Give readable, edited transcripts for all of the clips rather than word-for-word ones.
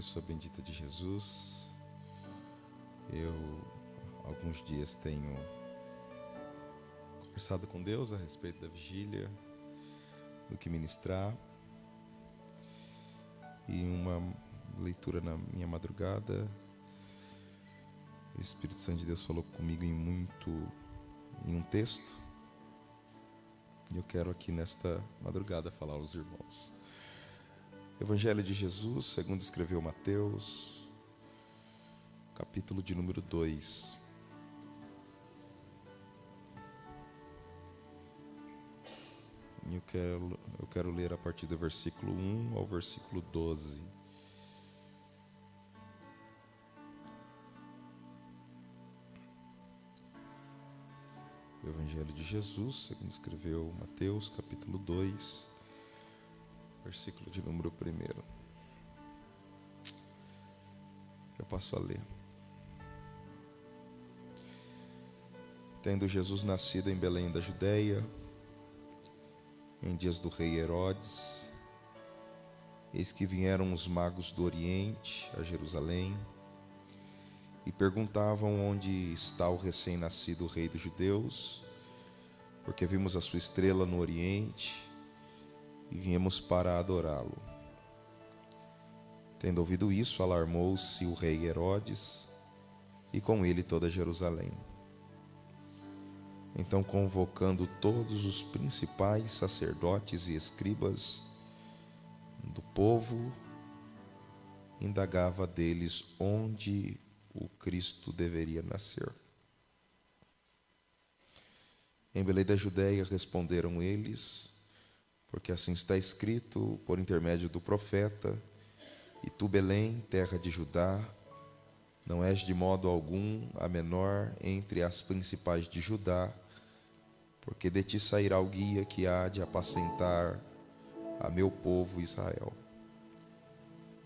pessoa bendita de Jesus. Eu, alguns dias, tenho conversado com Deus a respeito da vigília, do que ministrar. E em uma leitura na minha madrugada, o Espírito Santo de Deus falou comigo em um texto. E eu quero aqui nesta madrugada falar aos irmãos. Evangelho de Jesus, segundo escreveu Mateus, capítulo de número 2. E eu quero ler a partir do versículo 1 ao versículo 12. O Evangelho de Jesus, segundo escreveu Mateus, capítulo 2, versículo de número 1. Eu passo a ler. Tendo Jesus nascido em Belém da Judeia, em dias do rei Herodes, eis que vieram os magos do Oriente a Jerusalém e perguntavam onde está o recém-nascido rei dos judeus, porque vimos a sua estrela no Oriente e viemos para adorá-lo. Tendo ouvido isso, alarmou-se o rei Herodes e com ele toda Jerusalém. Então, convocando todos os principais sacerdotes e escribas do povo, indagava deles onde o Cristo deveria nascer. Em Belém da Judeia, responderam eles, porque assim está escrito por intermédio do profeta: e tu, Belém, terra de Judá, não és de modo algum a menor entre as principais de Judá, porque de ti sairá o guia que há de apacentar a meu povo Israel.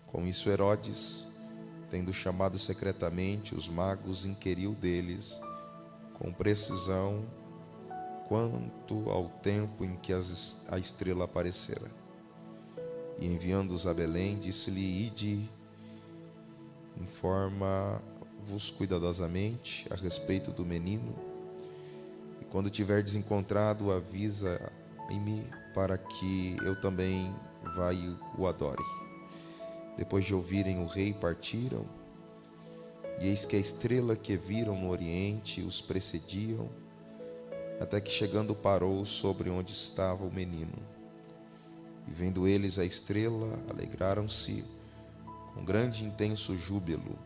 Com isso, Herodes, tendo chamado secretamente os magos, inquiriu deles com precisão quanto ao tempo em que a estrela aparecera. E enviando-os a Belém, disse-lhe: ide, informa-vos cuidadosamente a respeito do menino, e quando tiverdes encontrado, avisa-me, para que eu também vá e o adore. Depois de ouvirem o rei, partiram, e eis que a estrela que viram no Oriente os precediam, até que chegando parou sobre onde estava o menino. E vendo eles a estrela, alegraram-se com grande e intenso júbilo.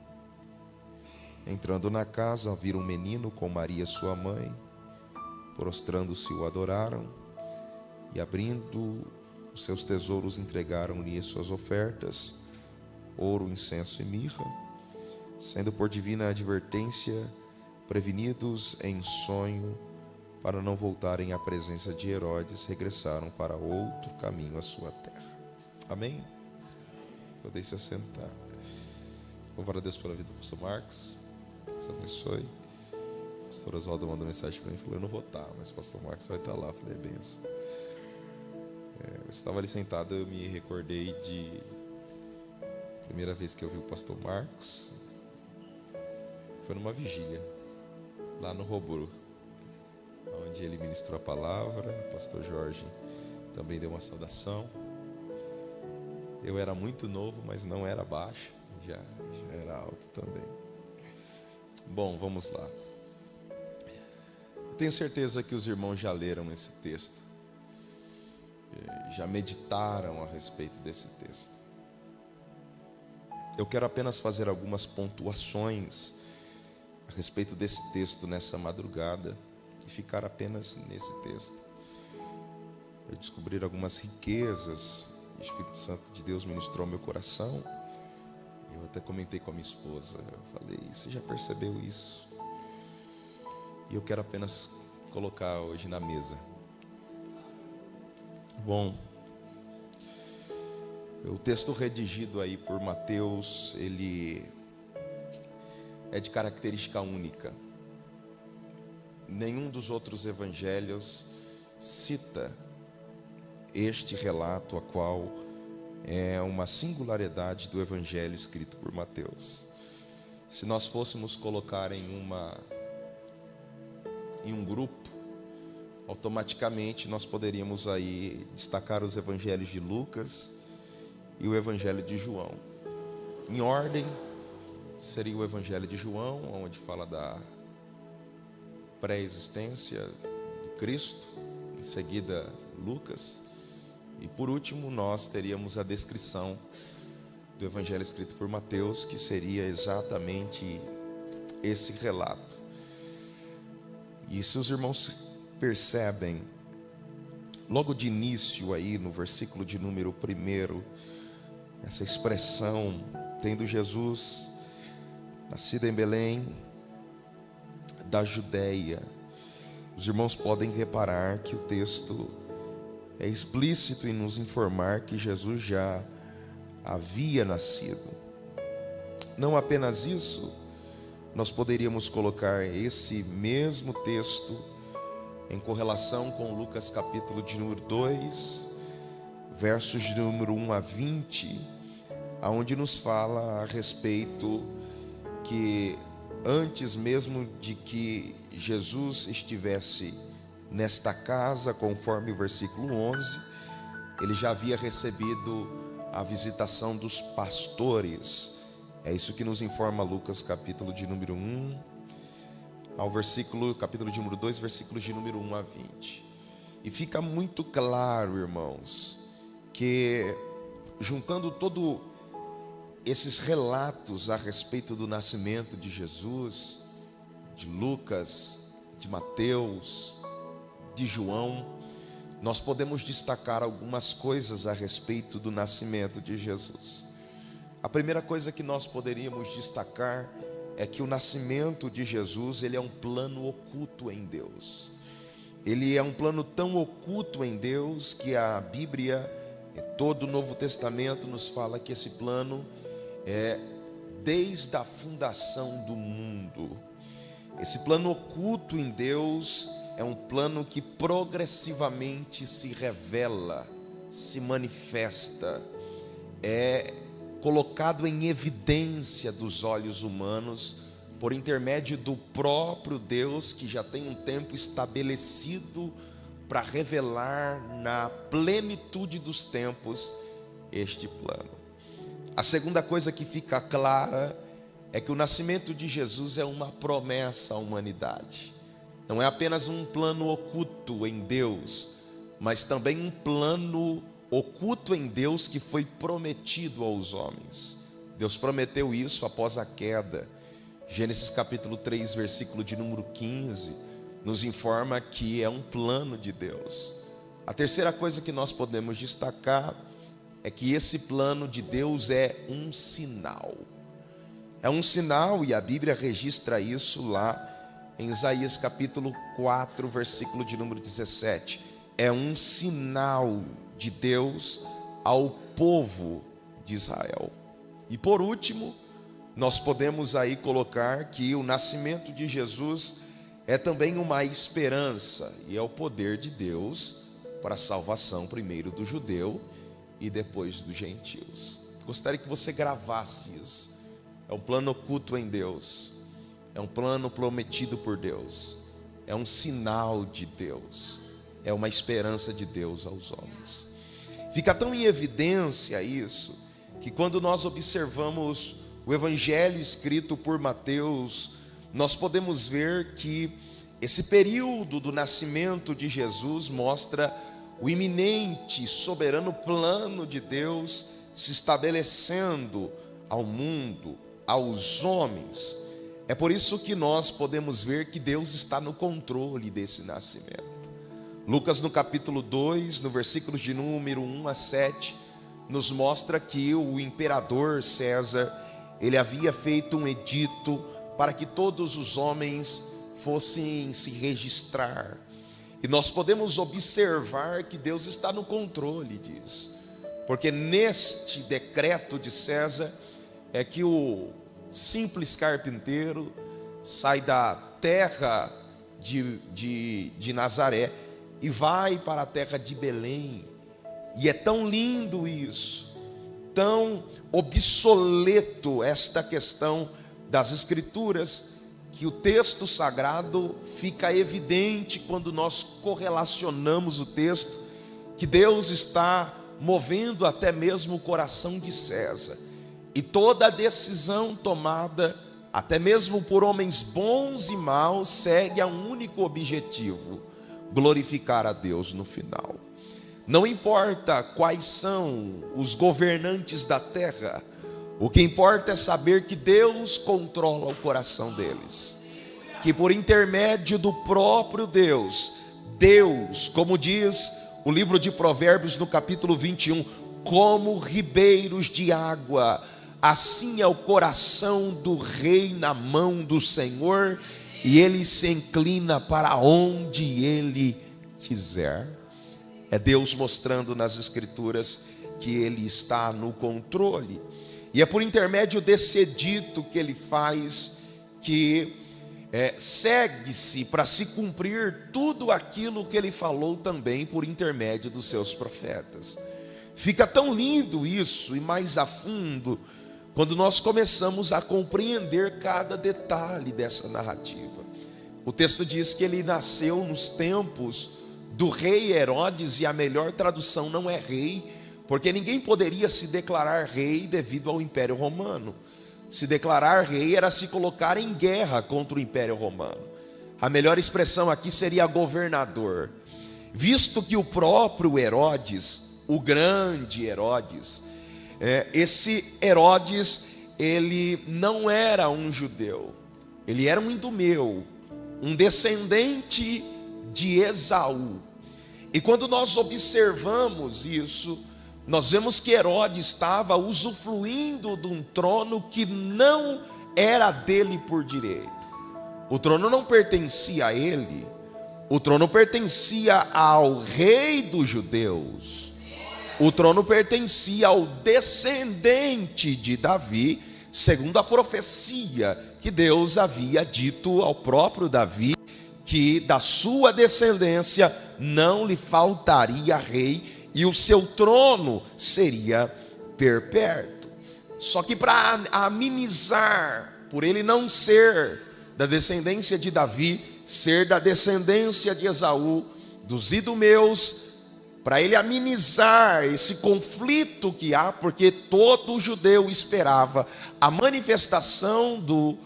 Entrando na casa, viram um menino com Maria sua mãe, prostrando-se o adoraram, e abrindo os seus tesouros entregaram-lhe as suas ofertas, ouro, incenso e mirra. Sendo por divina advertência prevenidos em sonho, para não voltarem à presença de Herodes, regressaram para outro caminho à sua terra. Amém? Podem se assentar. Louvar a Deus pela vida do pastor Marcos. Deus abençoe. O pastor Oswaldo mandou mensagem para mim e falou: eu não vou estar, mas o pastor Marcos vai estar lá. Eu falei: benção. Eu estava ali sentado, eu me recordei de primeira vez que eu vi o pastor Marcos foi numa vigília lá no Roburo, onde ele ministrou a palavra. O pastor Jorge também deu uma saudação. Eu era muito novo, mas não era baixo, já era alto também. Bom, vamos lá. Eu tenho certeza que os irmãos já leram esse texto, já meditaram a respeito desse texto. Eu quero apenas fazer algumas pontuações a respeito desse texto nessa madrugada e ficar apenas nesse texto. Eu descobri algumas riquezas. O Espírito Santo de Deus ministrou ao meu coração. Eu até comentei com a minha esposa. Eu falei: você já percebeu isso? E eu quero apenas colocar hoje na mesa. Bom, o texto redigido aí por Mateus, ele é de característica única. Nenhum dos outros evangelhos cita este relato a qual é uma singularidade do evangelho escrito por Mateus. Se nós fôssemos colocar em um grupo, automaticamente nós poderíamos aí destacar os evangelhos de Lucas e o evangelho de João. Em ordem, seria o evangelho de João, onde fala da pré-existência de Cristo, em seguida Lucas, e por último nós teríamos a descrição do evangelho escrito por Mateus, que seria exatamente esse relato. E se os irmãos percebem, logo de início aí no versículo de número 1, essa expressão, tendo Jesus nascido em Belém da Judéia, os irmãos podem reparar que o texto é explícito em nos informar que Jesus já havia nascido. Não apenas isso, nós poderíamos colocar esse mesmo texto em correlação com Lucas capítulo de número 2, versos de número 1 a 20, aonde nos fala a respeito que antes mesmo de que Jesus estivesse nesta casa, conforme o versículo 11, ele já havia recebido a visitação dos pastores. É isso que nos informa Lucas capítulo de número 1 ao capítulo de número 2, versículos de número 1 a 20. E fica muito claro, irmãos, que juntando todo esses relatos a respeito do nascimento de Jesus, de Lucas, de Mateus, de João, nós podemos destacar algumas coisas a respeito do nascimento de Jesus. A primeira coisa que nós poderíamos destacar é que o nascimento de Jesus, ele é um plano oculto em Deus. Ele é um plano tão oculto em Deus que a Bíblia, todo o Novo Testamento nos fala que esse plano é desde a fundação do mundo. Esse plano oculto em Deus é um plano que progressivamente se revela, se manifesta, é colocado em evidência dos olhos humanos por intermédio do próprio Deus, que já tem um tempo estabelecido para revelar na plenitude dos tempos este plano. A segunda coisa que fica clara é que o nascimento de Jesus é uma promessa à humanidade. Não é apenas um plano oculto em Deus, mas também um plano oculto em Deus que foi prometido aos homens. Deus prometeu isso após a queda. Gênesis capítulo 3, versículo de número 15, nos informa que é um plano de Deus. A terceira coisa que nós podemos destacar é que esse plano de Deus é um sinal. É um sinal, e a Bíblia registra isso lá em Isaías capítulo 4, versículo de número 17. É um sinal de Deus ao povo de Israel. E por último, nós podemos aí colocar que o nascimento de Jesus é também uma esperança, e é o poder de Deus para a salvação, primeiro do judeu e depois dos gentios. Gostaria que você gravasse isso. É um plano oculto em Deus, é um plano prometido por Deus, é um sinal de Deus, é uma esperança de Deus aos homens. Fica tão em evidência isso, que quando nós observamos o evangelho escrito por Mateus, nós podemos ver que esse período do nascimento de Jesus mostra o iminente, soberano plano de Deus se estabelecendo ao mundo, aos homens. É por isso que nós podemos ver que Deus está no controle desse nascimento. Lucas no capítulo 2, no versículos de número 1 a 7, nos mostra que o imperador César, ele havia feito um edito para que todos os homens fossem se registrar. E nós podemos observar que Deus está no controle disso, porque neste decreto de César é que o simples carpinteiro sai da terra de Nazaré e vai para a terra de Belém. E é tão lindo isso, tão obsoleto esta questão das Escrituras, que o texto sagrado fica evidente quando nós correlacionamos o texto, que Deus está movendo até mesmo o coração de César. E toda a decisão tomada, até mesmo por homens bons e maus, segue a um único objetivo: glorificar a Deus no final. Não importa quais são os governantes da terra, o que importa é saber que Deus controla o coração deles, que por intermédio do próprio Deus, como diz o livro de Provérbios no capítulo 21, como ribeiros de água, assim é o coração do rei na mão do Senhor, e ele se inclina para onde ele quiser. É Deus mostrando nas Escrituras que ele está no controle, e é por intermédio desse edito que ele faz que segue-se para se cumprir tudo aquilo que ele falou também por intermédio dos seus profetas. Fica tão lindo isso, e mais a fundo, quando nós começamos a compreender cada detalhe dessa narrativa. O texto diz que ele nasceu nos tempos do rei Herodes, e a melhor tradução não é rei, porque ninguém poderia se declarar rei devido ao Império Romano. Se declarar rei era se colocar em guerra contra o Império Romano. A melhor expressão aqui seria governador, visto que o próprio Herodes, o grande Herodes, esse Herodes, ele não era um judeu, ele era um idumeu, um descendente de Esaú. E quando nós observamos isso, nós vemos que Herodes estava usufruindo de um trono que não era dele por direito. O trono não pertencia a ele, o trono pertencia ao rei dos judeus. O trono pertencia ao descendente de Davi, segundo a profecia que Deus havia dito ao próprio Davi, que da sua descendência não lhe faltaria rei, e o seu trono seria perpétuo. Só que para amenizar, por ele não ser da descendência de Davi, ser da descendência de Esaú, dos idumeus, para ele amenizar esse conflito que há, porque todo judeu esperava a manifestação do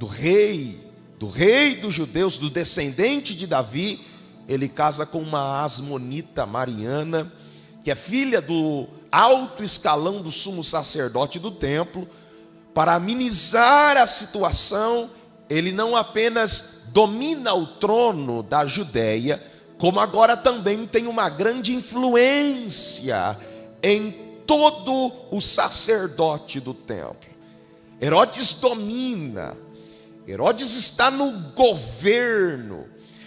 rei dos judeus, do descendente de Davi. Ele casa com uma asmonita mariana, que é filha do alto escalão do sumo sacerdote do templo. Para amenizar a situação, ele não apenas domina o trono da Judéia, como agora também tem uma grande influência em todo o sacerdote do templo. Herodes domina, Herodes está no governo.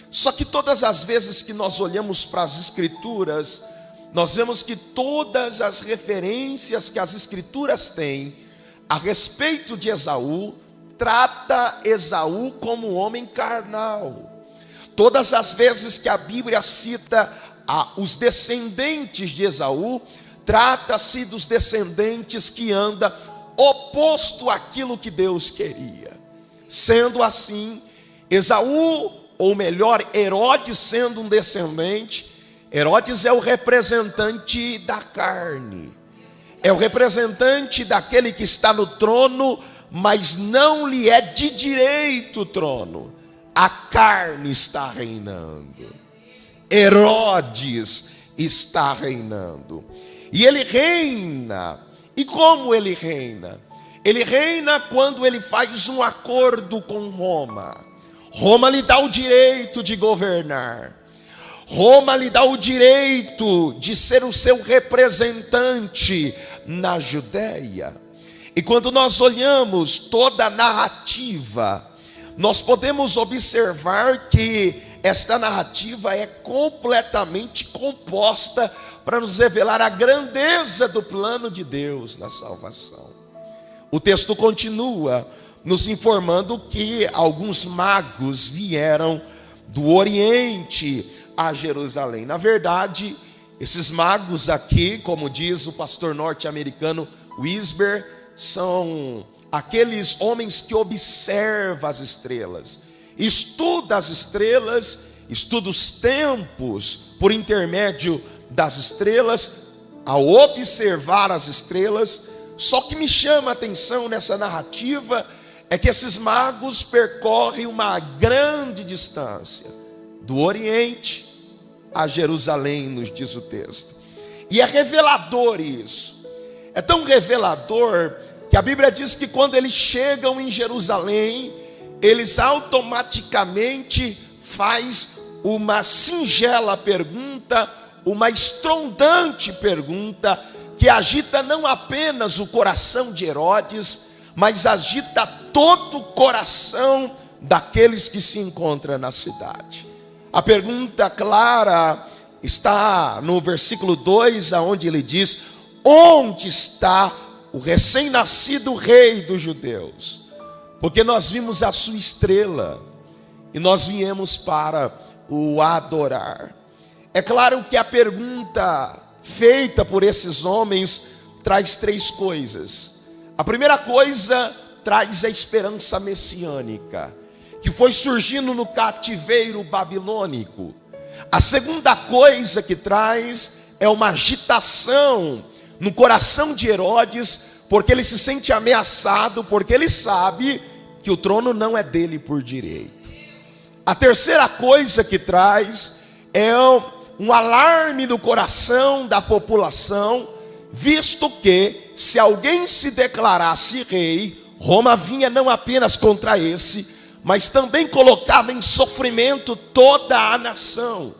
Só que todas as vezes que nós olhamos para as Escrituras, nós vemos que todas as referências que as Escrituras têm a respeito de Esaú, trata Esaú como um homem carnal. Todas as vezes que a Bíblia cita os descendentes de Esaú, trata-se dos descendentes que andam oposto àquilo que Deus queria. Sendo assim, Esaú, ou melhor, Herodes sendo um descendente, Herodes é o representante da carne, é o representante daquele que está no trono, mas não lhe é de direito o trono. A carne está reinando, Herodes está reinando, e ele reina. E como ele reina? Ele reina quando ele faz um acordo com Roma. Roma lhe dá o direito de governar, Roma lhe dá o direito de ser o seu representante na Judéia. E quando nós olhamos toda a narrativa, nós podemos observar que esta narrativa é completamente composta para nos revelar a grandeza do plano de Deus na salvação. O texto continua nos informando que alguns magos vieram do Oriente a Jerusalém. Na verdade, esses magos aqui, como diz o pastor norte-americano Wisber são aqueles homens que observam as estrelas, estuda as estrelas, estuda os tempos por intermédio das estrelas. Ao observar as estrelas, só que me chama a atenção nessa narrativa é que esses magos percorrem uma grande distância do Oriente a Jerusalém, nos diz o texto. E é revelador isso. É tão revelador que a Bíblia diz que quando eles chegam em Jerusalém, eles automaticamente faz uma singela pergunta, uma estrondante pergunta, que agita não apenas o coração de Herodes, mas agita todo o coração daqueles que se encontram na cidade. A pergunta clara está no versículo 2, aonde ele diz: onde está o recém-nascido rei dos judeus? Porque nós vimos a sua estrela e nós viemos para o adorar. É claro que a pergunta feita por esses homens traz três coisas. A primeira coisa traz a esperança messiânica, que foi surgindo no cativeiro babilônico. A segunda coisa que traz é uma agitação no coração de Herodes, porque ele se sente ameaçado, porque ele sabe que o trono não é dele por direito. A terceira coisa que traz é um alarme no coração da população, visto que se alguém se declarasse rei, Roma vinha não apenas contra esse, mas também colocava em sofrimento toda a nação,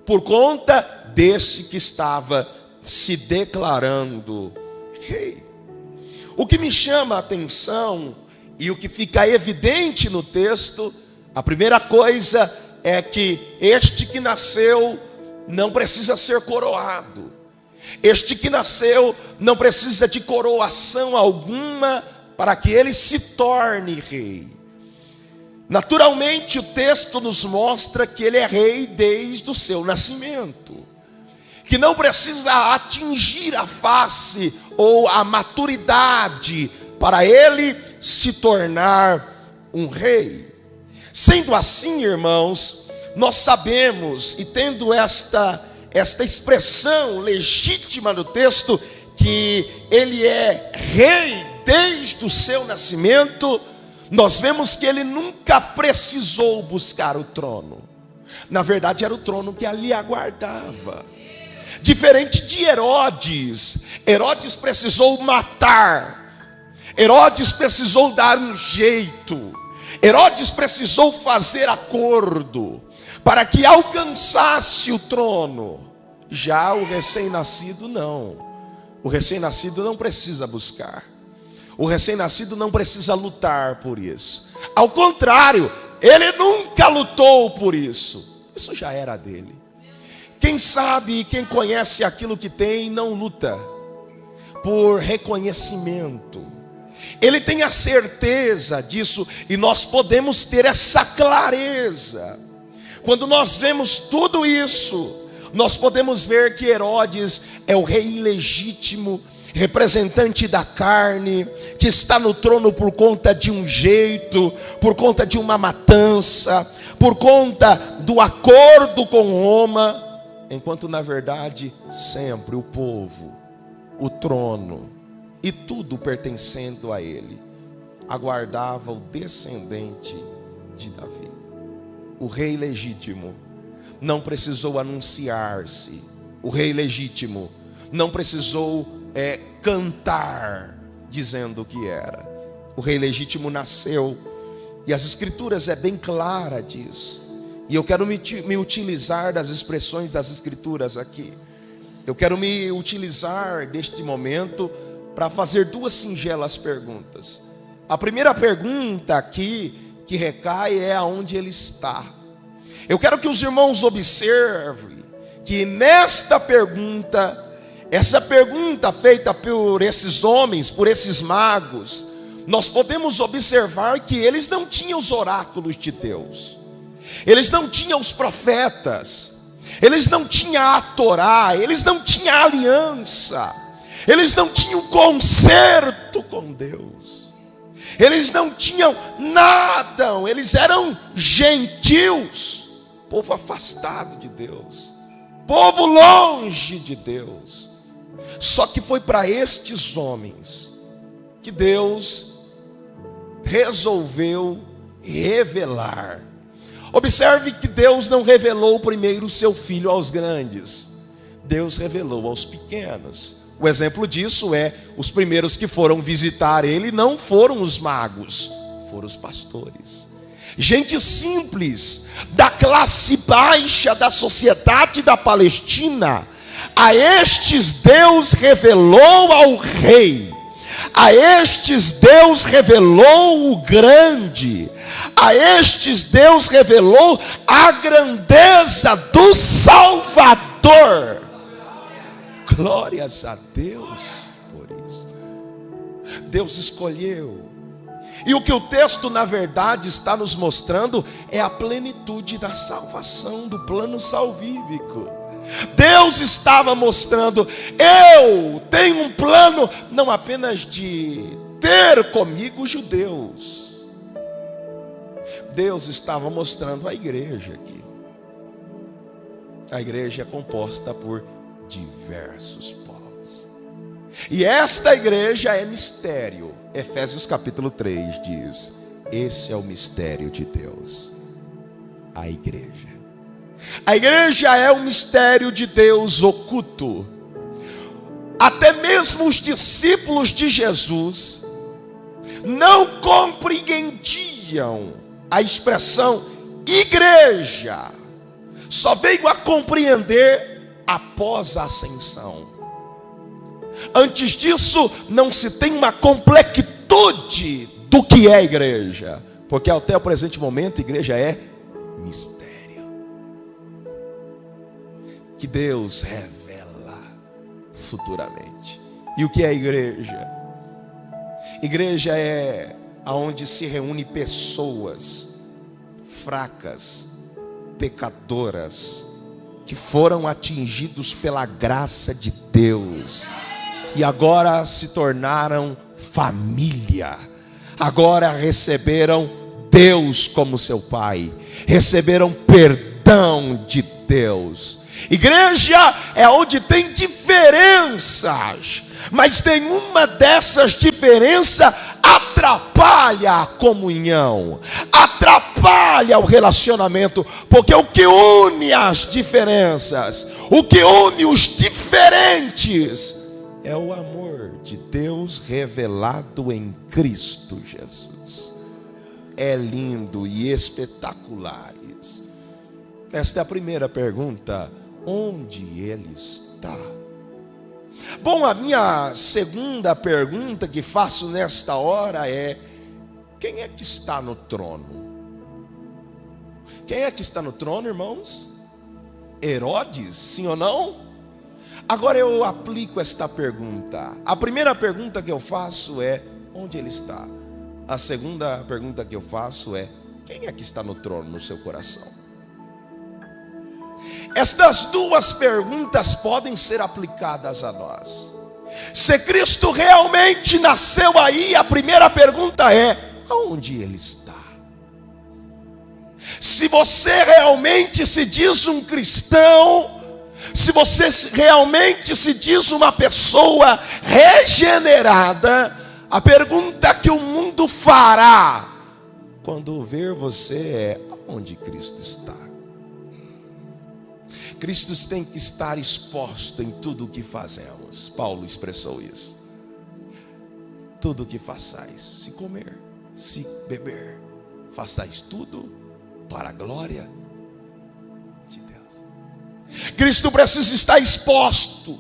por conta deste que estava se declarando rei. O que me chama a atenção e o que fica evidente no texto, a primeira coisa é que este que nasceu não precisa ser coroado. Este que nasceu não precisa de coroação alguma para que ele se torne rei. Naturalmente, o texto nos mostra que ele é rei desde o seu nascimento, que não precisa atingir a face ou a maturidade para ele se tornar um rei. Sendo assim, irmãos, nós sabemos, e tendo esta expressão legítima no texto, que ele é rei desde o seu nascimento, nós vemos que ele nunca precisou buscar o trono. Na verdade, era o trono que ali aguardava. Diferente de Herodes, Herodes precisou matar, Herodes precisou dar um jeito, Herodes precisou fazer acordo para que alcançasse o trono. Já o recém-nascido não. O recém-nascido não precisa buscar. O recém-nascido não precisa lutar por isso. Ao contrário, ele nunca lutou por isso. Isso já era dele. Quem sabe e quem conhece aquilo que tem não luta por reconhecimento. Ele tem a certeza disso e nós podemos ter essa clareza. Quando nós vemos tudo isso, nós podemos ver que Herodes é o rei ilegítimo, representante da carne, que está no trono por conta de um jeito, por conta de uma matança, por conta do acordo com Roma, enquanto na verdade sempre o povo, o trono e tudo pertencendo a ele, aguardava o descendente de Davi. O rei legítimo não precisou anunciar-se, o rei legítimo não precisou cantar dizendo o que era. O rei legítimo nasceu, e as escrituras é bem clara disso. E eu quero me utilizar das expressões das escrituras aqui. Eu quero me utilizar deste momento para fazer duas singelas perguntas. A primeira pergunta aqui que recai é aonde ele está. Eu quero que os irmãos observem que nesta pergunta, essa pergunta feita por esses homens, por esses magos, nós podemos observar que eles não tinham os oráculos de Deus, eles não tinham os profetas, eles não tinham a Torá, eles não tinham a aliança, Eles não tinham conserto com Deus. Eles não tinham nada. Eles eram gentios, povo afastado de Deus, povo longe de Deus. Só que foi para estes homens que Deus resolveu revelar. Observe que Deus não revelou primeiro o seu filho aos grandes. Deus revelou aos pequenos. O exemplo disso é, os primeiros que foram visitar ele não foram os magos, foram os pastores. Gente simples, da classe baixa da sociedade da Palestina. A estes Deus revelou ao rei. A estes Deus revelou o grande. A estes Deus revelou a grandeza do Salvador. Glórias a Deus por isso. Deus escolheu. E o que o texto na verdade está nos mostrando é a plenitude da salvação, do plano salvífico. Deus estava mostrando: eu tenho um plano não apenas de ter comigo judeus. Deus estava mostrando a igreja aqui. A igreja é composta por diversos povos. E esta igreja é mistério. Efésios capítulo 3 diz: esse é o mistério de Deus, a igreja. A igreja é um mistério de Deus oculto. Até mesmo os discípulos de Jesus não compreendiam a expressão igreja. Só veio a compreender após a ascensão. Antes disso, não se tem uma completude do que é igreja, porque até o presente momento, igreja é mistério que Deus revela futuramente. E o que é a igreja? Igreja é aonde se reúne pessoas fracas, pecadoras, que foram atingidos pela graça de Deus e agora se tornaram família. Agora receberam Deus como seu Pai, receberam perdão de Deus. Igreja é onde tem diferenças, mas nenhuma dessas diferenças atrapalha a comunhão, atrapalha o relacionamento, porque o que une as diferenças, o que une os diferentes, é o amor de Deus revelado em Cristo Jesus. É lindo e espetacular isso. Esta é a primeira pergunta: onde Ele está? Bom, a minha segunda pergunta que faço nesta hora é: quem é que está no trono? Quem é que está no trono, irmãos? Herodes, sim ou não? Agora eu aplico esta pergunta. A primeira pergunta que eu faço é: onde Ele está? A segunda pergunta que eu faço é: quem é que está no trono no seu coração? Estas duas perguntas podem ser aplicadas a nós. Se Cristo realmente nasceu aí, a primeira pergunta é: aonde Ele está? Se você realmente se diz um cristão, se você realmente se diz uma pessoa regenerada, a pergunta que o mundo fará quando ver você é: aonde Cristo está? Cristo tem que estar exposto em tudo o que fazemos. Paulo expressou isso. Tudo o que façais, se comer, se beber, façais tudo para a glória de Deus. Cristo precisa estar exposto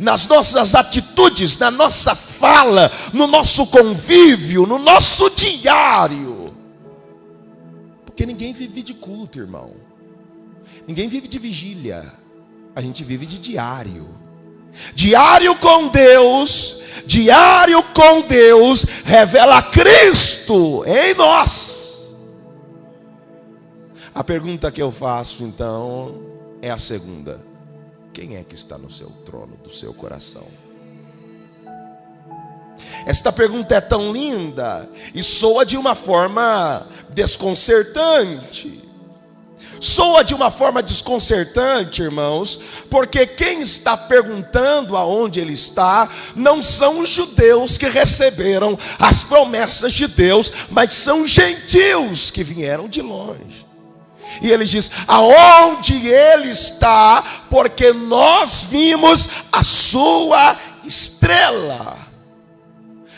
nas nossas atitudes, na nossa fala, no nosso convívio, no nosso diário. Porque ninguém vive de culto, irmão. Ninguém vive de vigília. A gente vive de diário. Diário com Deus. Diário com Deus revela Cristo em nós. A pergunta que eu faço então é a segunda: quem é que está no seu trono do seu coração? Esta pergunta é tão linda e soa de uma forma desconcertante. Soa de uma forma desconcertante, irmãos, porque quem está perguntando aonde ele está não são os judeus que receberam as promessas de Deus, mas são gentios que vieram de longe. E ele diz: aonde ele está, porque nós vimos a sua estrela.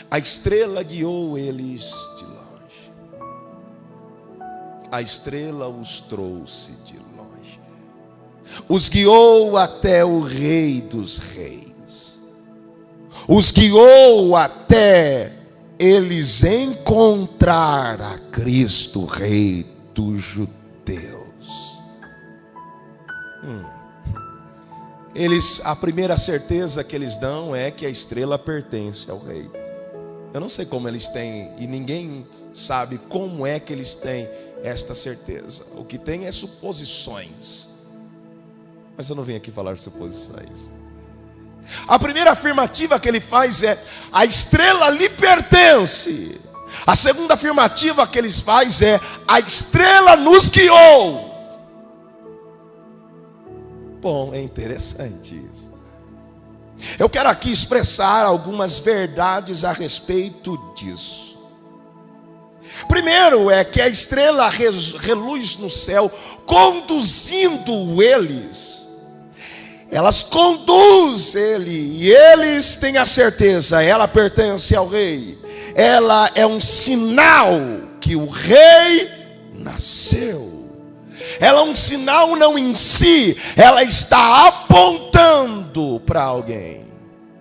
A estrela guiou eles de longe. A estrela os trouxe de longe. Os guiou até o Rei dos Reis. Os guiou até eles encontrar a Cristo, Rei dos Judeus. A primeira certeza que eles dão é que a estrela pertence ao Rei. Eu não sei como eles têm, e ninguém sabe como é que eles têm esta certeza. O que tem é suposições. Mas eu não venho aqui falar de suposições. A primeira afirmativa que ele faz é: a estrela lhe pertence. A segunda afirmativa que eles fazem é: a estrela nos guiou. Bom, é interessante isso. Eu quero aqui expressar algumas verdades a respeito disso. Primeiro é que a estrela reluz no céu, conduzindo eles. Elas conduzem ele, e eles têm a certeza, ela pertence ao Rei. Ela é um sinal que o Rei nasceu. Ela é um sinal não em si, ela está apontando para alguém.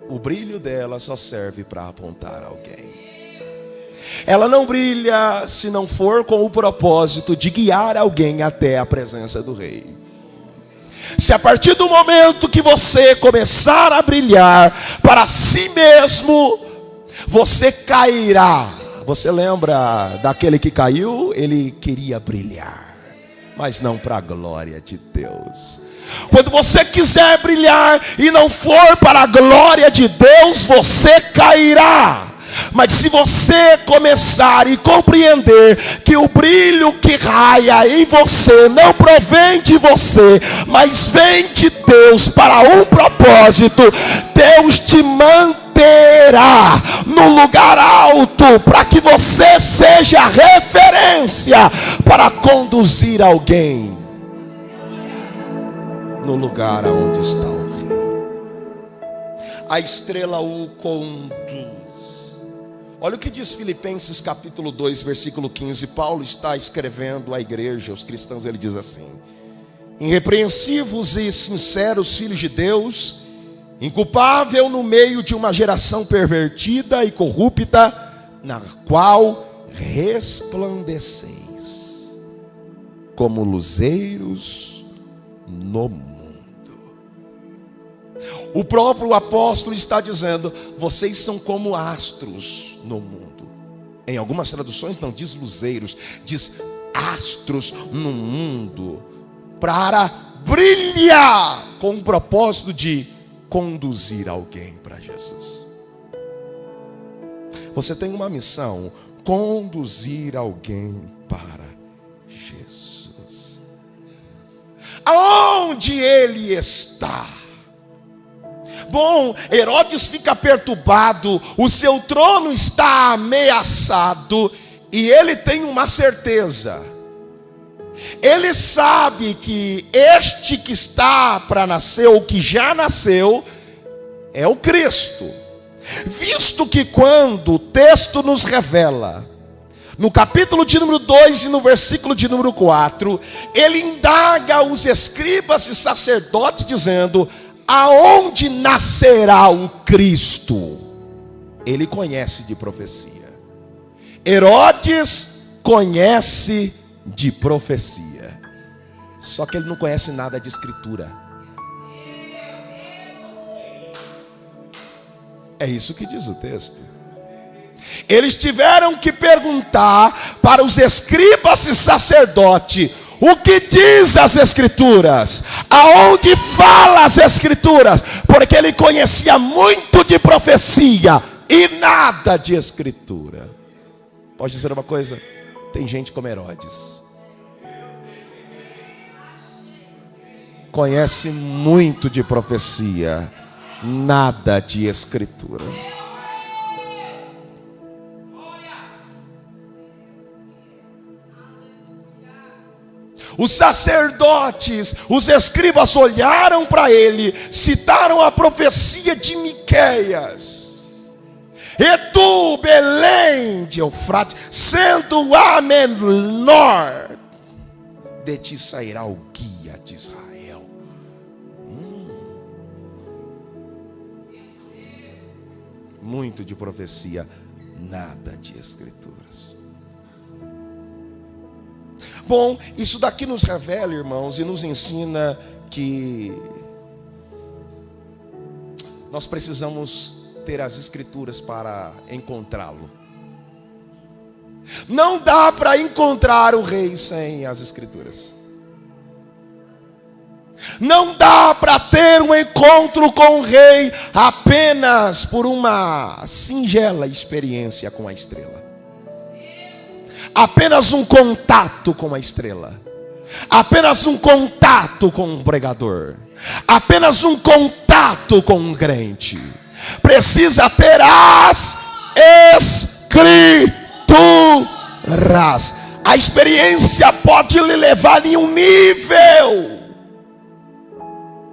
O brilho dela só serve para apontar alguém. Ela não brilha se não for com o propósito de guiar alguém até a presença do Rei. Se a partir do momento que você começar a brilhar para si mesmo, você cairá. Você lembra daquele que caiu? Ele queria brilhar, mas não para a glória de Deus. Quando você quiser brilhar e não for para a glória de Deus, você cairá. Mas se você começar e compreender que o brilho que raia em você não provém de você, mas vem de Deus para um propósito, Deus te manterá no lugar alto para que você seja referência para conduzir alguém no lugar onde está o Rei. A estrela o conduz. Olha o que diz Filipenses capítulo 2, versículo 15. Paulo está escrevendo à igreja, aos cristãos, ele diz assim: irrepreensíveis e sinceros filhos de Deus, inculpável no meio de uma geração pervertida e corrupta, na qual resplandeceis como luzeiros no mundo. O próprio apóstolo está dizendo: vocês são como astros no mundo. Em algumas traduções não diz luzeiros, diz astros no mundo, para brilhar com o propósito de conduzir alguém para Jesus. Você tem uma missão: conduzir alguém para Jesus. Aonde ele está? Bom, Herodes fica perturbado, o seu trono está ameaçado, e ele tem uma certeza. Ele sabe que este que está para nascer, ou que já nasceu, é o Cristo. Visto que quando o texto nos revela, no capítulo de número 2 e no versículo de número 4, ele indaga os escribas e sacerdotes dizendo: aonde nascerá o Cristo? Ele conhece de profecia. Herodes conhece de profecia. Só que ele não conhece nada de escritura. É isso que diz o texto. Eles tiveram que perguntar para os escribas e sacerdotes: o que diz as escrituras? Aonde fala as escrituras? Porque ele conhecia muito de profecia. e nada de escritura. Pode dizer uma coisa? Tem gente como Herodes. Conhece muito de profecia, nada de escritura. Os sacerdotes, os escribas olharam para ele, citaram a profecia de Miqueias. E tu, Belém de Eufrates, sendo a menor, de ti sairá o guia de Israel. Muito de profecia, nada de escrituras. Bom, isso daqui nos revela, irmãos, e nos ensina que nós precisamos ter as escrituras para encontrá-lo. Não dá para encontrar o rei sem as escrituras. Não dá para ter um encontro com o rei apenas por uma singela experiência com a estrela. Apenas um contato com a estrela. Apenas um contato com um pregador. Apenas um contato com um crente. Precisa ter as escrituras. A experiência pode lhe levar em um nível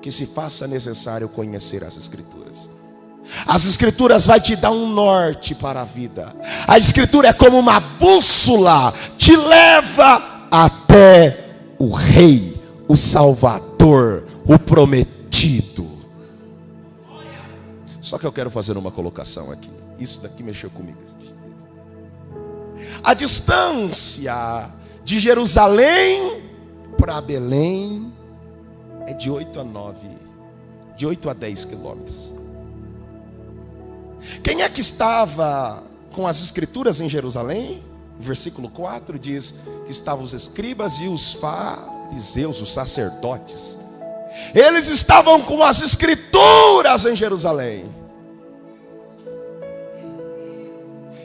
que se faça necessário conhecer as escrituras. As escrituras vai te dar um norte para a vida. A escritura é como uma bússola, te leva até o rei, o salvador, o prometido. Só que eu quero fazer uma colocação aqui. Isso daqui mexeu comigo. A distância de Jerusalém para Belém é de 8 a 10 quilômetros. Quem é que estava com as escrituras em Jerusalém? Versículo 4 diz que estavam os escribas e os fariseus, os sacerdotes. Eles estavam com as escrituras em Jerusalém.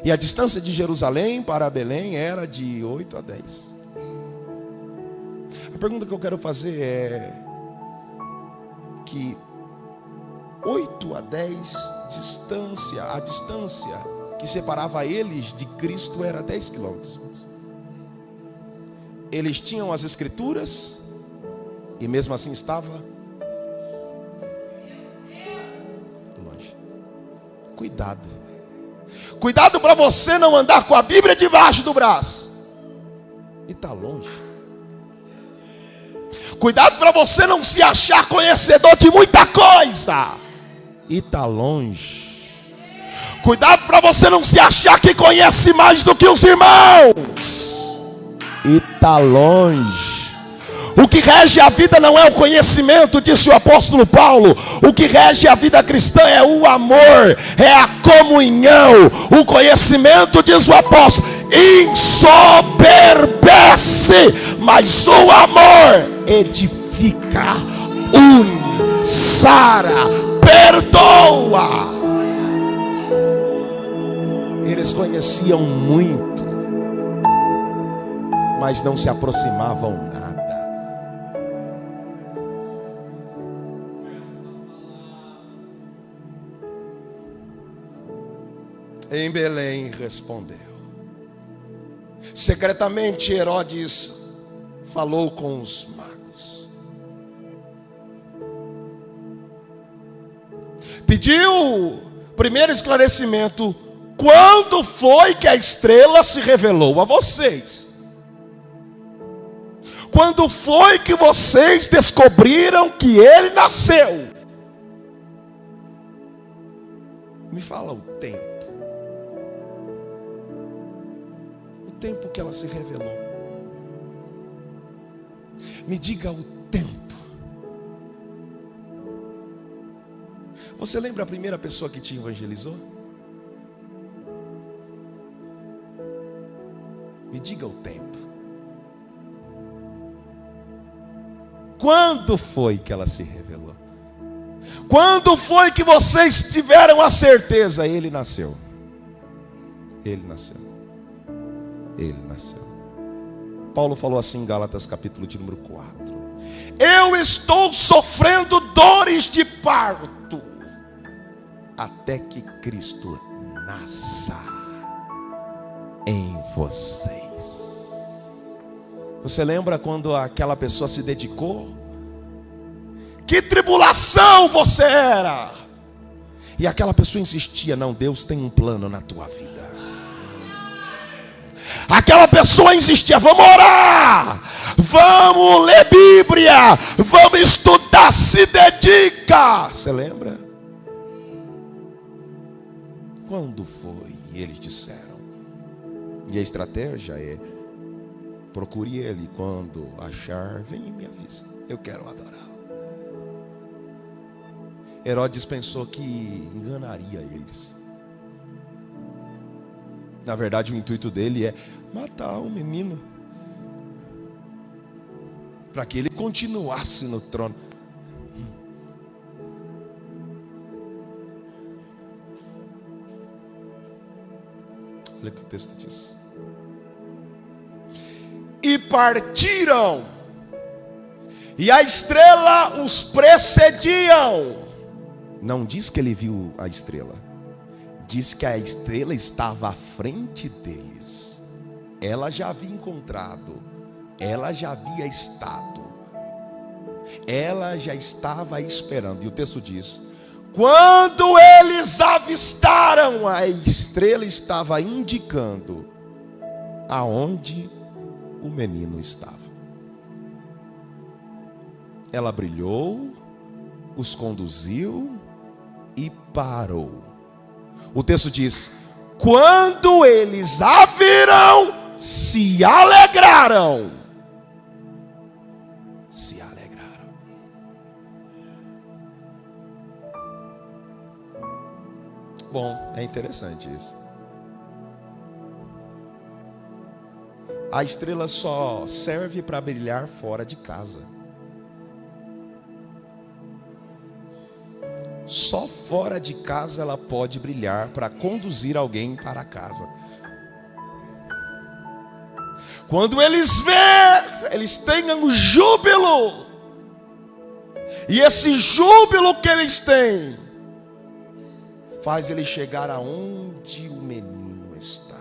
E a distância de Jerusalém para Belém era de 8 a 10. A pergunta que eu quero fazer é que 8 a 10 a distância que separava eles de Cristo era 10 quilômetros. Eles tinham as escrituras e mesmo assim estava longe. Cuidado. Cuidado para você não andar com a Bíblia debaixo do braço e está longe. Cuidado para você não se achar conhecedor de muita coisa e está longe. Cuidado para você não se achar que conhece mais do que os irmãos e está longe. O que rege a vida não é o conhecimento, disse o apóstolo Paulo. O que rege a vida cristã é o amor, é a comunhão. O conhecimento, diz o apóstolo, ensoberbece, mas o amor edifica, une, sara, perdoa. Eles conheciam muito, mas não se aproximavam nada. Em Belém respondeu. Secretamente Herodes falou com os magos. Pediu primeiro esclarecimento. Quando foi que a estrela se revelou a vocês? Quando foi que vocês descobriram que ele nasceu? Me fala o tempo. O tempo que ela se revelou. Me diga o tempo. Você lembra a primeira pessoa que te evangelizou? Me diga o tempo. Quando foi que ela se revelou? Quando foi que vocês tiveram a certeza? Ele nasceu. Ele nasceu. Ele nasceu. Paulo falou assim em Gálatas capítulo de número 4. Eu estou sofrendo dores de parto, até que Cristo nasça em vocês. Você lembra quando aquela pessoa se dedicou? Que tribulação você era! E aquela pessoa insistia: não, Deus tem um plano na tua vida. Aquela pessoa insistia: vamos orar, vamos ler Bíblia, vamos estudar, se dedica. Você lembra? Quando foi? E eles disseram. E a estratégia é: procure ele, quando achar, vem e me avisa, eu quero adorá-lo. Herodes pensou que enganaria eles. Na verdade, o intuito dele é matar o menino, para que ele continuasse no trono. Olha o que o texto diz. E partiram, e a estrela os precediam. Não diz que ele viu a estrela, diz que a estrela estava à frente deles. Ela já havia encontrado, ela já havia estado, ela já estava esperando. E o texto diz: quando eles avistaram, a estrela estava indicando aonde o menino estava. Ela brilhou, os conduziu e parou. O texto diz: quando eles a viram, se alegraram. Se alegraram. Bom, é interessante isso. A estrela só serve para brilhar fora de casa. Só fora de casa ela pode brilhar para conduzir alguém para casa. Quando eles vêem, eles tenham o júbilo. E esse júbilo que eles têm faz ele chegar aonde o menino está.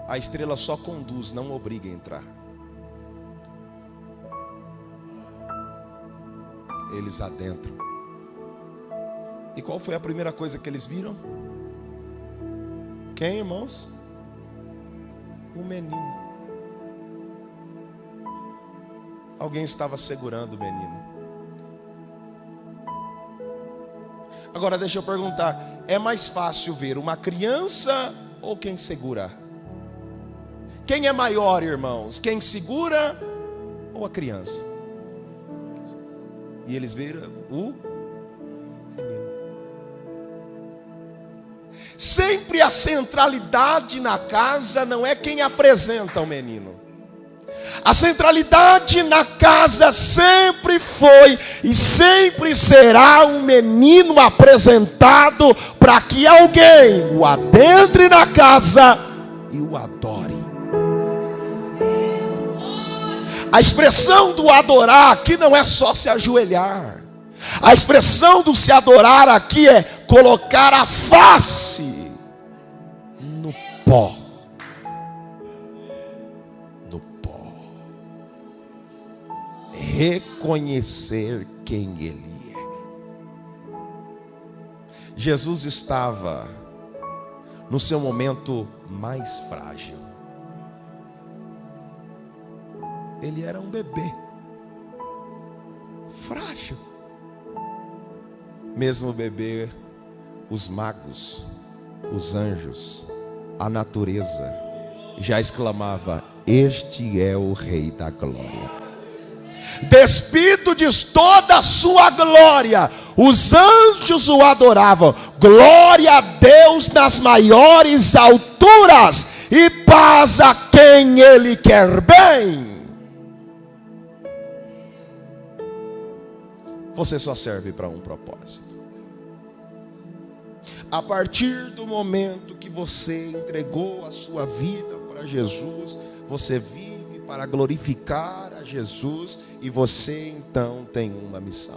A estrela só conduz, não obriga a entrar. Eles adentram. E qual foi a primeira coisa que eles viram? Quem, irmãos? O menino. Alguém estava segurando o menino. Agora deixa eu perguntar: é mais fácil ver uma criança ou quem segura? Quem é maior, irmãos? Quem segura ou a criança? E eles viram o menino. Sempre a centralidade na casa não é quem apresenta o menino. A centralidade na casa sempre foi e sempre será um menino apresentado para que alguém o adentre na casa e o adore. A expressão do adorar aqui não é só se ajoelhar. A expressão do se adorar aqui é colocar a face no pó. No pó. Reconhecer quem Ele é. Jesus estava no seu momento mais frágil. Ele era um bebê, frágil. Mesmo bebê, os magos, os anjos, a natureza já exclamava: este é o Rei da Glória. Despido de toda a sua glória, os anjos o adoravam. Glória a Deus nas maiores alturas e paz a quem Ele quer bem. Você só serve para um propósito. A partir do momento que você entregou a sua vida para Jesus, você vive para glorificar a Jesus, e você então tem uma missão: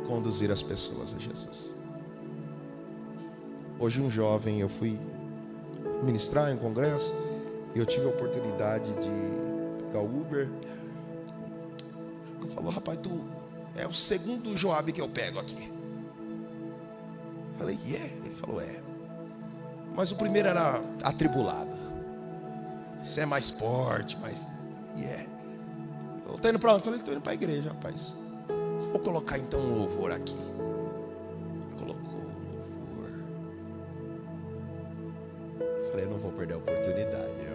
conduzir as pessoas a Jesus. Hoje um jovem, eu fui ministrar em um congresso, e eu tive a oportunidade de pegar o Uber. Ele falou: rapaz, tu é o segundo Joabe que eu pego aqui. Falei: yeah. Ele falou: é. Mas o primeiro era atribulado. Você é mais forte, mas yeah. Eu tô indo para onde? Falei: estou indo para a igreja, rapaz. Vou colocar então um louvor aqui. Colocou um louvor. Eu falei: eu não vou perder a oportunidade.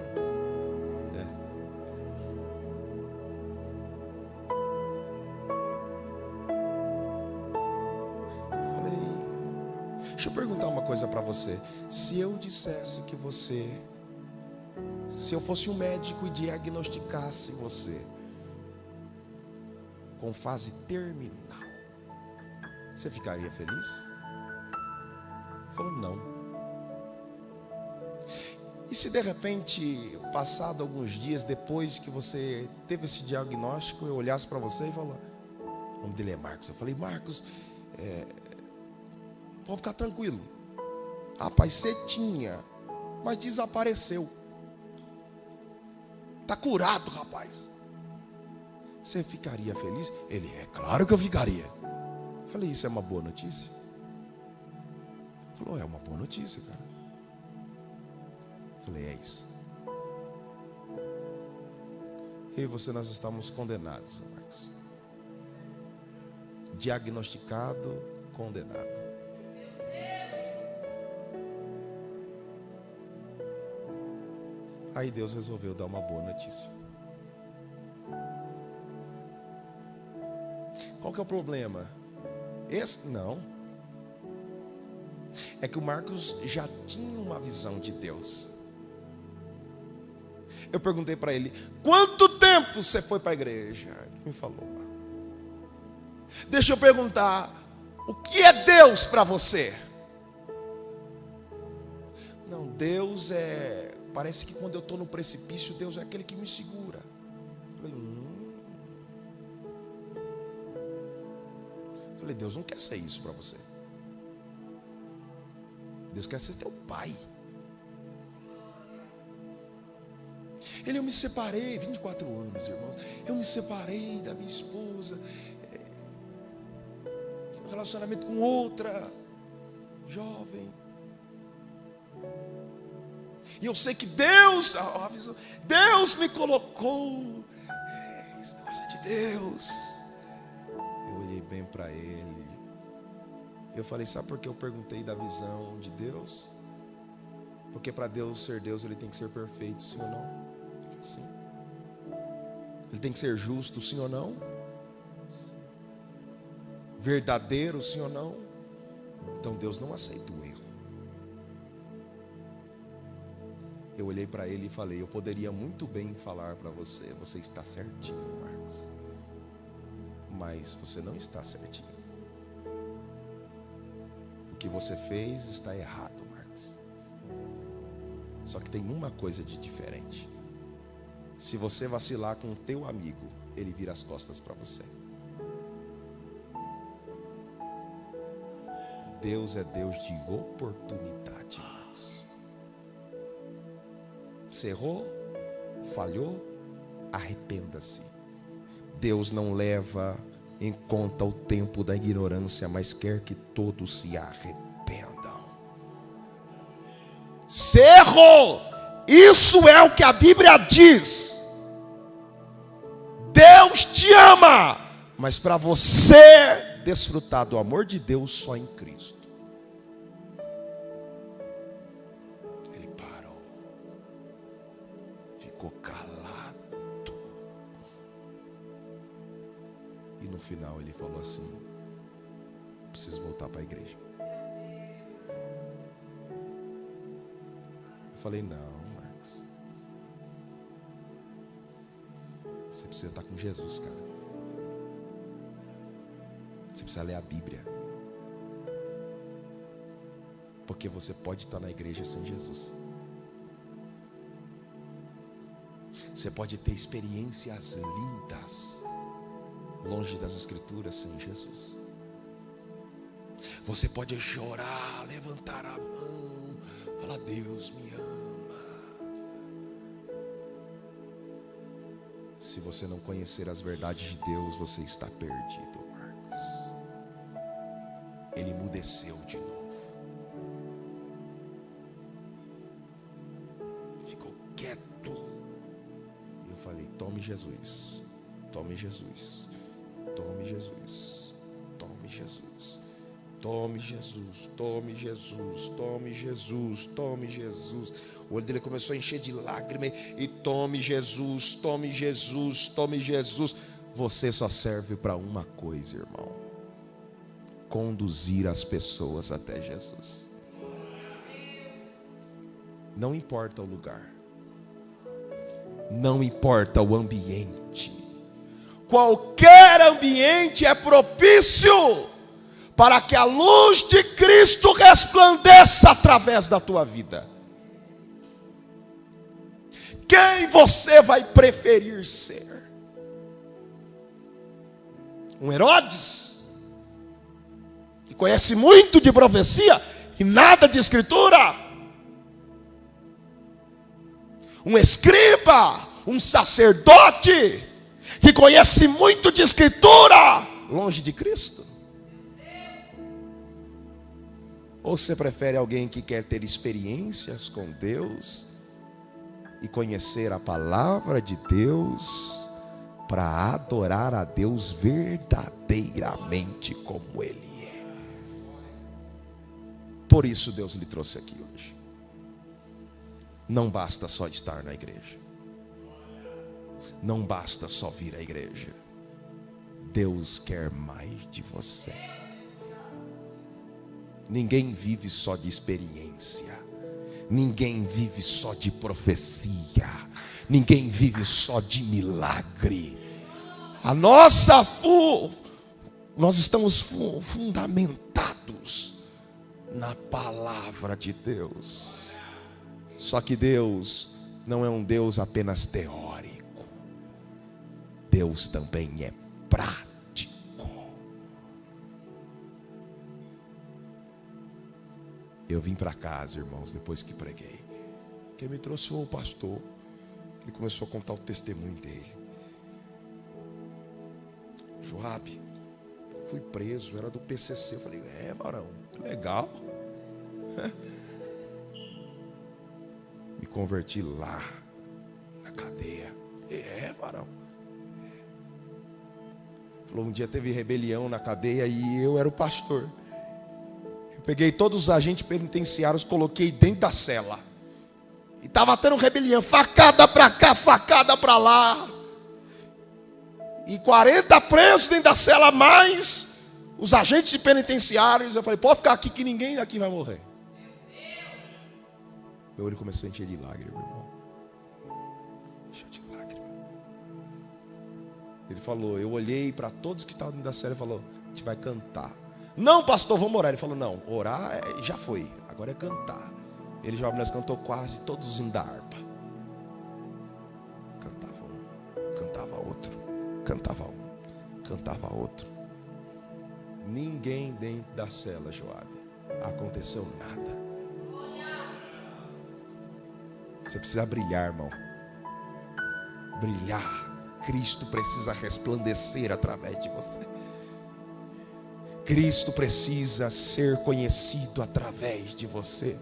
Deixa eu perguntar uma coisa para você. Se eu dissesse que você, se eu fosse um médico e diagnosticasse você com fase terminal, você ficaria feliz? Ele falou: não. E se de repente, passado alguns dias depois que você teve esse diagnóstico, eu olhasse para você e falasse: o nome dele é Marcos. Eu falei: Marcos, pode ficar tranquilo. Rapaz, você tinha, mas desapareceu. Está curado, rapaz. Você ficaria feliz? Ele: é claro que eu ficaria. Eu falei: isso é uma boa notícia? Ele falou: é uma boa notícia, cara. Eu falei: é isso. Eu e você, nós estamos condenados, Marcos. Diagnosticado, condenado. Aí Deus resolveu dar uma boa notícia. Qual que é o problema? Esse? Não. É que o Marcos já tinha uma visão de Deus. Eu perguntei para ele: quanto tempo você foi para a igreja? Ele me falou: deixa eu perguntar, o que é Deus para você? Não, Deus é... Parece que quando eu estou no precipício, Deus é aquele que me segura. Falei: Deus não quer ser isso para você. Deus quer ser teu pai. Ele: eu me separei, 24 anos, irmãos. Eu me separei da minha esposa. Um relacionamento com outra jovem. E eu sei que Deus, Deus me colocou. Esse negócio é de Deus. Eu olhei bem para ele. Eu falei: sabe por que eu perguntei da visão de Deus? Porque para Deus ser Deus, Ele tem que ser perfeito, sim ou não? Eu falei: sim. Ele tem que ser justo, sim ou não? Sim. Verdadeiro, sim ou não? Então Deus não aceita o erro. Eu olhei para ele e falei: eu poderia muito bem falar para você: você está certinho, Marcos. Mas você não está certinho. O que você fez está errado, Marcos. Só que tem uma coisa de diferente. Se você vacilar com o teu amigo, ele vira as costas para você. Deus é Deus de oportunidade, Marcos. Você errou, falhou, arrependa-se. Deus não leva em conta o tempo da ignorância, mas quer que todos se arrependam. Você errou, isso é o que a Bíblia diz. Deus te ama, mas para você desfrutar do amor de Deus só em Cristo. Ele parou, ficou calado, e no final ele falou assim: preciso voltar para a igreja. Eu falei: não, Marcos, você precisa estar com Jesus, cara. Você precisa ler a Bíblia. Porque você pode estar na igreja sem Jesus. Você pode ter experiências lindas longe das Escrituras sem Jesus. Você pode chorar, levantar a mão, falar: Deus me ama. Se você não conhecer as verdades de Deus, você está perdido, Marcos. Ele emudeceu de novo. Ficou quieto. E eu falei: tome Jesus, tome Jesus, tome Jesus, tome Jesus, tome Jesus, tome Jesus, tome Jesus, tome Jesus. O olho dele começou a encher de lágrimas. E tome Jesus, tome Jesus, tome Jesus. Você só serve para uma coisa, irmão: conduzir as pessoas até Jesus. Não importa o lugar, não importa o ambiente. Qualquer ambiente é propício para que a luz de Cristo resplandeça através da tua vida. Quem você vai preferir ser? Um Herodes, que conhece muito de profecia e nada de escritura? Um escriba, um sacerdote, que conhece muito de escritura, longe de Cristo? Ou você prefere alguém que quer ter experiências com Deus e conhecer a palavra de Deus para adorar a Deus verdadeiramente como Ele é? Por isso Deus lhe trouxe aqui hoje. Não basta só estar na igreja, não basta só vir à igreja. Deus quer mais de você. Ninguém vive só de experiência, ninguém vive só de profecia, ninguém vive só de milagre. Nós estamos fundamentados na palavra de Deus. Só que Deus não é um Deus apenas teórico, Deus também é prático. Eu vim para casa, irmãos, depois que preguei. Quem me trouxe foi o pastor. Ele começou a contar o testemunho dele. Joabe, fui preso, era do PCC. Eu falei: varão, que legal. Me converti lá, na cadeia. Varão. Falou: um dia teve rebelião na cadeia e eu era o pastor. Peguei todos os agentes penitenciários, coloquei dentro da cela. E estava tendo rebelião, facada para cá, facada para lá. E 40 presos dentro da cela, mais os agentes penitenciários. Eu falei: pode ficar aqui que ninguém daqui vai morrer. Meu olho começou a encher de lágrimas, irmão. Encheu de lágrimas. Ele falou: eu olhei para todos que estavam dentro da cela e falou: a gente vai cantar. Não, pastor, vamos orar. Ele falou: não, orar já foi, agora é cantar. Ele já cantou quase todos os hinos da harpa. Cantava um, cantava outro, cantava um, cantava outro. Ninguém dentro da cela, Joabe, aconteceu nada. Você precisa brilhar, irmão. Brilhar. Cristo precisa resplandecer através de você. Cristo precisa ser conhecido através de você.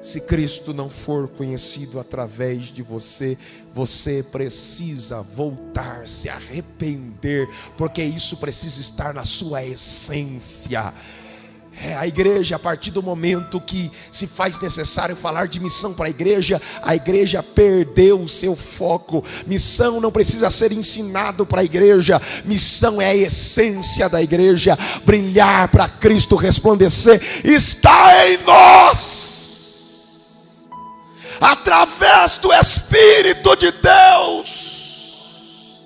Se Cristo não for conhecido através de você, você precisa voltar, se arrepender, porque isso precisa estar na sua essência. A igreja, a partir do momento que se faz necessário falar de missão para a igreja perdeu o seu foco. Missão não precisa ser ensinado para a igreja, missão é a essência da igreja. Brilhar para Cristo resplandecer está em nós, através do Espírito de Deus.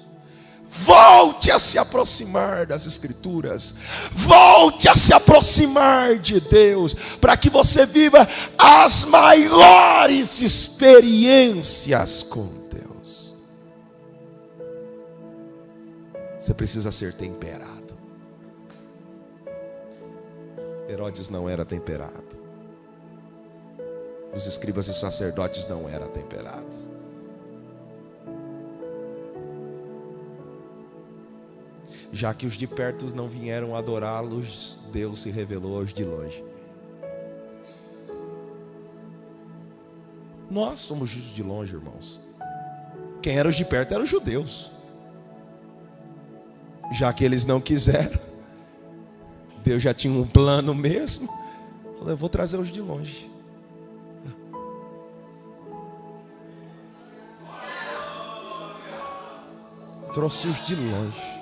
Volte a se aproximar das Escrituras. Volte a se aproximar de Deus, para que você viva as maiores experiências com Deus. Você precisa ser temperado. Herodes não era temperado. Os escribas e sacerdotes não eram temperados. Já que os de perto não vieram adorá-los, Deus se revelou aos de longe. Nós somos os de longe, irmãos. Quem eram os de perto eram os judeus. Já que eles não quiseram, Deus já tinha um plano mesmo. Eu vou trazer os de longe. Trouxe os de longe.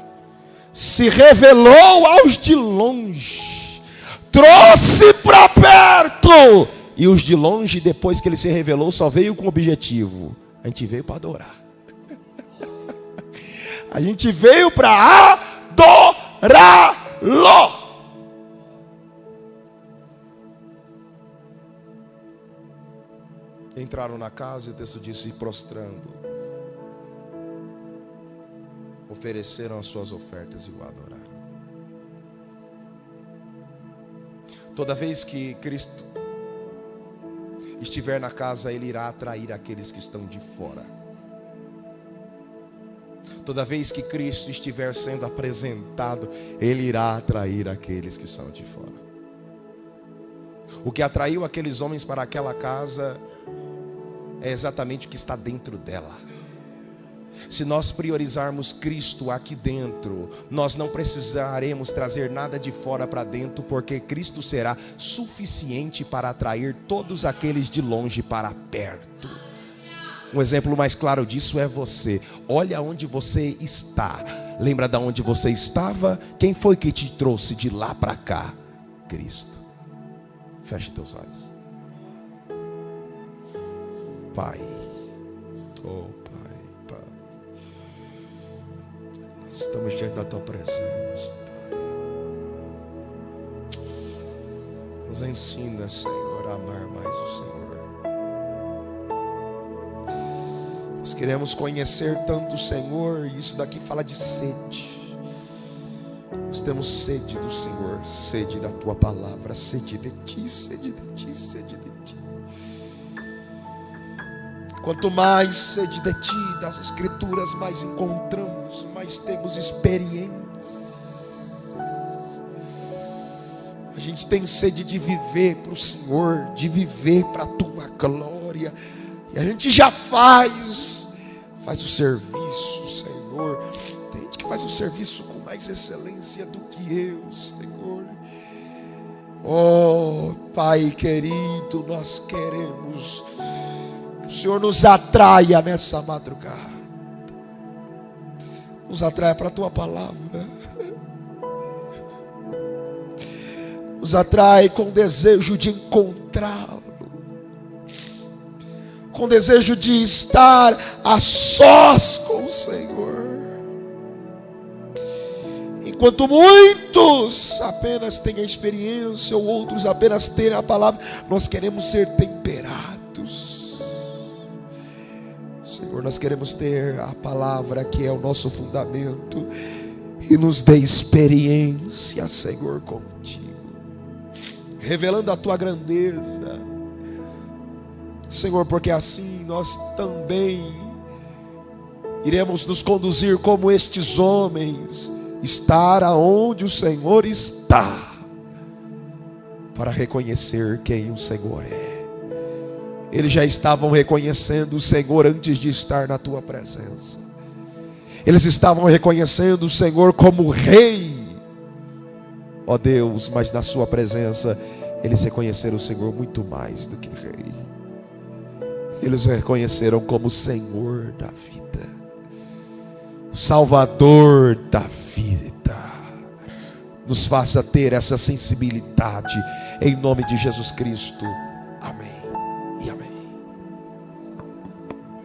Se revelou aos de longe. Trouxe para perto. E os de longe, depois que ele se revelou, só veio com um objetivo. A gente veio para adorar. A gente veio para adorá-lo. Entraram na casa e o texto diz: se prostrando, ofereceram as suas ofertas e o adoraram. Toda vez que Cristo estiver na casa, Ele irá atrair aqueles que estão de fora. Toda vez que Cristo estiver sendo apresentado, Ele irá atrair aqueles que são de fora. O que atraiu aqueles homens para aquela casa é exatamente o que está dentro dela. Se nós priorizarmos Cristo aqui dentro, nós não precisaremos trazer nada de fora para dentro, porque Cristo será suficiente para atrair todos aqueles de longe para perto. Um exemplo mais claro disso é você. Olha onde você está. Lembra de onde você estava? Quem foi que te trouxe de lá para cá? Cristo. Feche teus olhos. Pai, oh Pai, Pai, nós estamos diante da Tua presença, Pai. Nos ensina, Senhor, a amar mais o Senhor. Nós queremos conhecer tanto o Senhor, e isso daqui fala de sede. Nós temos sede do Senhor, sede da Tua palavra, sede de Ti, sede de Ti, sede de Ti. Quanto mais sede de Ti, das Escrituras, mais encontramos, mais temos experiências. A gente tem sede de viver para o Senhor, de viver para a Tua glória. E a gente já faz o serviço, Senhor. Tem gente que faz o serviço com mais excelência do que eu, Senhor. Oh, Pai querido, nós queremos que o Senhor nos atraia nessa madrugada. Nos atraia para a Tua palavra. Nos atrai com desejo de encontrá-lo, com desejo de estar a sós com o Senhor. Enquanto muitos apenas têm a experiência, ou outros apenas têm a palavra, nós queremos ser temperados. Senhor, nós queremos ter a palavra que é o nosso fundamento, e nos dê experiência, Senhor, contigo, revelando a Tua grandeza, Senhor, porque assim nós também iremos nos conduzir como estes homens, estar aonde o Senhor está, para reconhecer quem o Senhor é. Eles já estavam reconhecendo o Senhor antes de estar na Tua presença. Eles estavam reconhecendo o Senhor como Rei, ó Deus, mas na Sua presença eles reconheceram o Senhor muito mais do que Rei. Eles o reconheceram como Senhor da vida, Salvador da vida. Nos faça ter essa sensibilidade, em nome de Jesus Cristo.